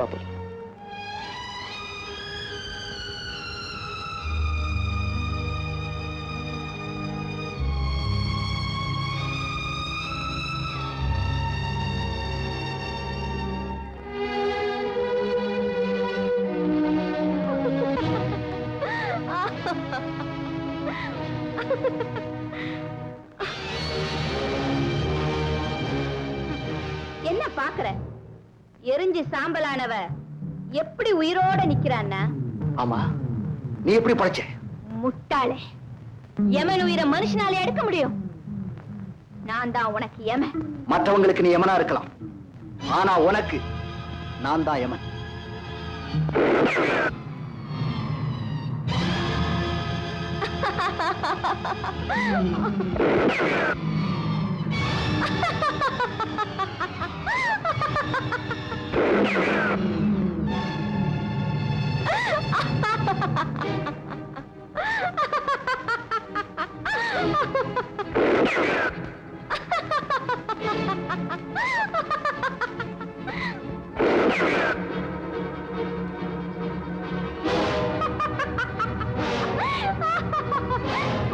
பாப்போம். என்ன பாக்குற? எரிஞ்சு சாம்பலானவ எப்படி உயிரோட நிக்கிறான்னா? ஆமா, நீ எப்படி படைச்ச? முட்டாளே, யமன் உயிரை மனுஷனால எடுக்க முடியும்? நான் தான் உனக்கு யமன். மற்றவங்களுக்கு நீ யமனா இருக்கலாம், ஆனா உனக்கு நான் தான் யமன்.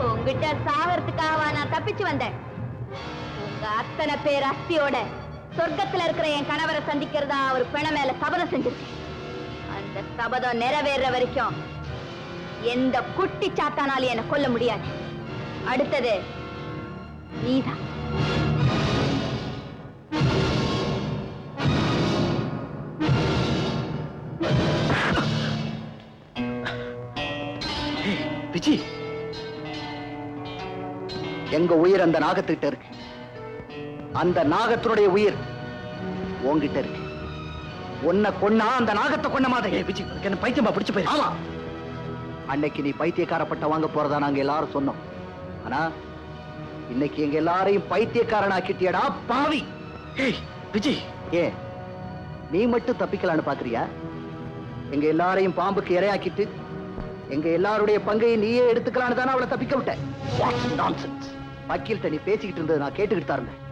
உங்ககிட்ட சாவறதுக்காக நான் தப்பிச்சு வந்தேன். உங்க அத்தனை பேர் அஸ்தியோட சொர்க்கத்துல இருக்கிற என் கணவரை சந்திக்கிறதா ஒரு பெண மேல சபதம் செஞ்சிருக்கேன். அந்த சபதம் நிறைவேற வரைக்கும் எந்த குட்டி சாத்தானாலும் என்ன கொல்ல முடியாது. அடுத்தது நீதான். விஜி, எங்க உயிர் அந்த நாகத்திட்ட இருக்கு. அந்த நாகத்தினுடைய உயிர் உன்கிட்ட இருக்கு. உன்னை கொன்னா அந்த நாகத்தை கொன்ன மாதிரி. விஜி, என்ன பைத்தியமா பிடிச்சு போய்? ஆமா, அன்னைக்கு நீ பைத்தியக்காரப்பட்ட வாங்க போறதா நாங்க எல்லாரும் சொன்னோம். ஆனா இன்னைக்கு எங்க எல்லாரையும் பைத்தியக்காரனாக்கிட்டியடா பாவி. விஜி, ஏன் நீ மட்டும் தப்பிக்கலான்னு பாக்குறியா? எங்க எல்லாரையும் பாம்புக்கு இரையாக்கிட்டு எங்க எல்லாருடைய பங்கை நீயே எடுத்துக்கலான்னு தானே அவளை தப்பிக்க விட்ட. வக்கீல்கிட்ட நீ பேசிக்கிட்டு இருந்தது நான் கேட்டுக்கிட்டு தான் இருந்தேன்.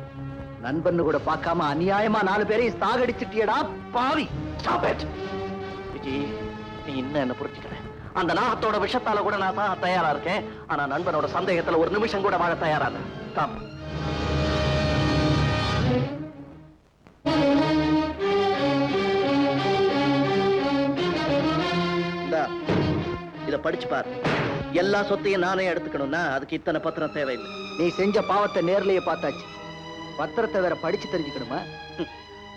நண்பன்னு கூட பார்க்காம அநியாயமா 4 பேரையும் சாகடிச்சிட்டியடா பாவி. விஜி, நீ இன்னும் என்ன புரிஞ்சுக்கிற? அந்த நாகத்தோட விஷத்தால கூட நான் சாக தயாரா இருக்கேன். ஆனா நண்பனோட சந்தேகத்துல ஒரு நிமிஷம் கூட வாழ தயாரா இல்லை. இத படிச்சு பாரு. எல்லா சொத்தையும் நானே எடுத்துக்கணும்னா அதுக்கு இத்தனை பத்திரம் தேவையில்லை. நீ செஞ்ச பாவத்தை நேர்லயே பார்த்தாச்சு. பத்திரத்தை வேற படிச்சு தெரிஞ்சுக்கணுமா?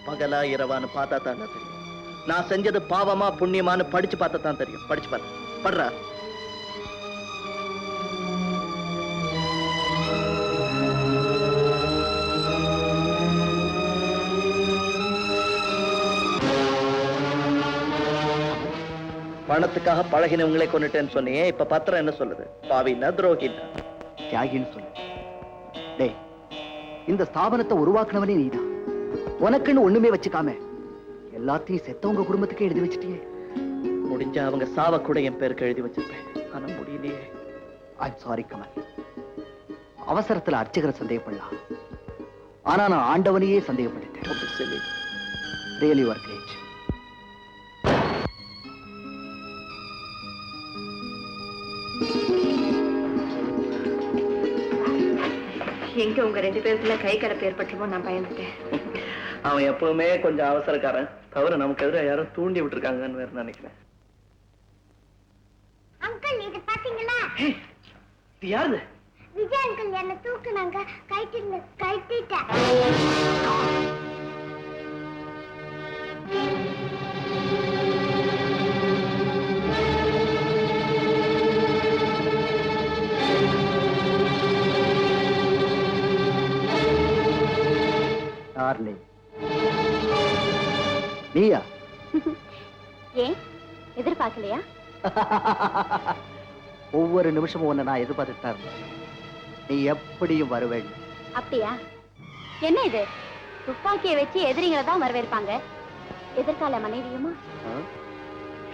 பகலா இரவான்னு பார்த்தா தான் தெரியும். நான் செஞ்சது பாவமா புண்ணியமான்னு படிச்சு பார்த்தா தான் தெரியும். படிச்சு பாரு. படுறா. பணத்துக்காக பழகினவங்களே கொண்டுட்டேன்னு சொன்னியே, இப்ப பத்திரம் என்ன சொல்லுது? பாவின்னா துரோகின்னா தியாகின்னு சொல்லு. டேய், இந்த ஸ்தாபனத்தை உருவாக்குனவனே நீதான். உனக்குன்னு ஒண்ணுமே வச்சுக்காம எல்லாத்தையும் செத்தவங்க குடும்பத்துக்கு எழுதி வச்சுட்டியே. முடிஞ்ச அவங்க சாவ கூட என் பேருக்கு எழுதி வச்சிருப்பேன். ஆனா முடியலையே. I'm sorry Kamal. அவசரத்துல அர்ச்சகரை சந்தேகப்படலாம், ஆனா நான் ஆண்டவனையே சந்தேகப்பட்டுட்டேன். Really you are great. எங்க உங்க 2 பேருக்குள்ள கை கலப்பு ஏற்பட்டுமோ நான் பயந்துட்டேன். அவன் எப்பவுமே கொஞ்சம் அவசரக்காரன். தவிர நமக்கு எதிராக யாரும் தூண்டி விட்டுருக்காங்கன்னு வேற நினைக்கிறேன். அங்கிள், இது பாத்தீங்களா? இது யாரு? விஜய் அங்கிள் என்ன தூக்குனாங்க. கைட்டிட்டேன். நீயா? ஏன் எதிர்பார்க்கலையா? ஒவ்வொரு நிமிஷமும் உன்னை நான் எதிர்பார்த்துட்டா இருந்தேன். நீ எப்படியும் வருவேன். அப்படியா? என்ன இது? துப்பாக்கியை வச்சு எதிரிகளை தான் வரவேற்பாங்க. எதிர்கால மனைவியுமா?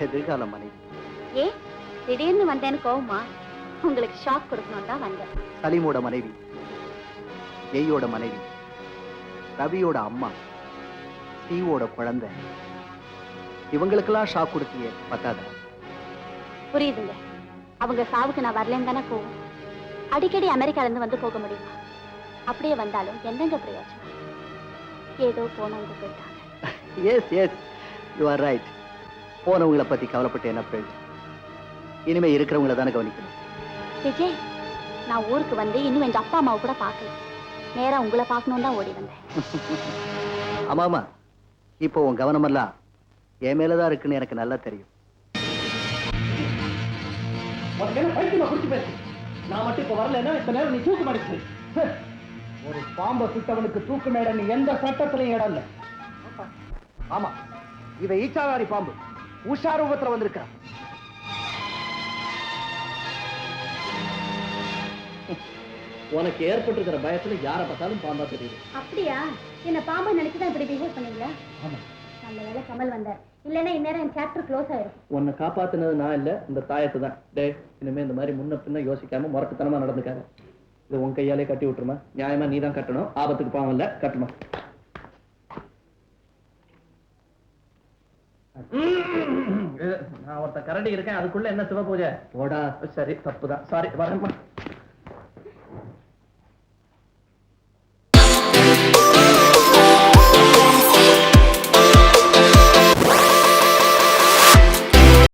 எதிர்கால மனைவி. ஏன் திடீர்னு வந்தேன்னு கோவமா? உங்களுக்கு ஷாக் கொடுக்கணும் தான் வந்தேன். சலீமோட மனைவி, ஜெயோட மனைவி, ரவியோட அம்மா, ஸ்டீவோட குழந்தை, இவங்களுக்கெல்லாம் ஷாக் கொடுத்தியே பத்தாதா? புரியுதுங்க. அவங்க சாவுக்கு நான் வரலன்னு தானே போவோம். அடிக்கடி அமெரிக்கால இருந்து வந்து போக முடியுமா? அப்படியே வந்தாலும் என்னங்க பிரயோஜனம்? ஏதோ போனவங்க போயிட்டாங்க. Yes yes, you are right. போனவங்களை பத்தி கவலைப்பட்டு என்ன பிரயோஜனம்? இனிமே இருக்கிறவங்கள தானே கவனிக்கணும். விஜய், நான் ஊருக்கு வந்து இன்னும் எங்க அப்பா அம்மாவை கூட பார்க்கல. நேரா உங்களை பார்க்கணும் தான் ஓடி வந்தேன். ஆமாமா, இப்போ உன் கவனமெல்லாம் என் மேலதான் இருக்குன்னு எனக்கு நல்லா தெரியும். நான் மட்டும் இப்ப வரலன்னா இப்ப நேரம் நீ தூக்கு மாட்டேன். ஒரு பாம்பை சுட்டவனுக்கு தூக்கு மேடம் எந்த சட்டத்திலையும் இடம் இல்ல. ஆமா, இவ ஈச்சாவாரி பாம்பு உஷா ரூபத்துல வந்திருக்கா. உனக்கு ஏற்பட்டிருக்கிற பயத்துல யார பார்த்தாலும் பாம்பா தெரியுது. அப்படியா? என்ன பாம்பா நினைச்சுதான் இப்படி பிஹேவ் பண்ணீங்களா? ஆமா, நல்ல வேளை கமல் வந்தார். இல்லைன்னா இந்நேரம் என் சாப்டர் க்ளோஸ் ஆயிரும். உன்னை காப்பாத்துனது நான் இல்ல, இந்த தாயத்தை தான். டே, இனிமே இந்த மாதிரி முன்ன பின்ன யோசிக்காம முறக்குத்தனமா நடந்துக்காரு. இது உன் கையாலே கட்டி விட்டுருமா? நியாயமா நீ தான் கட்டணும். ஆபத்துக்கு பாவம் இல்ல, கட்டுமா. நான் ஒருத்த கரடி இருக்கேன், அதுக்குள்ள என்ன சிவ பூஜை? போடா. சரி, தப்புதான். சாரி, வரேன்.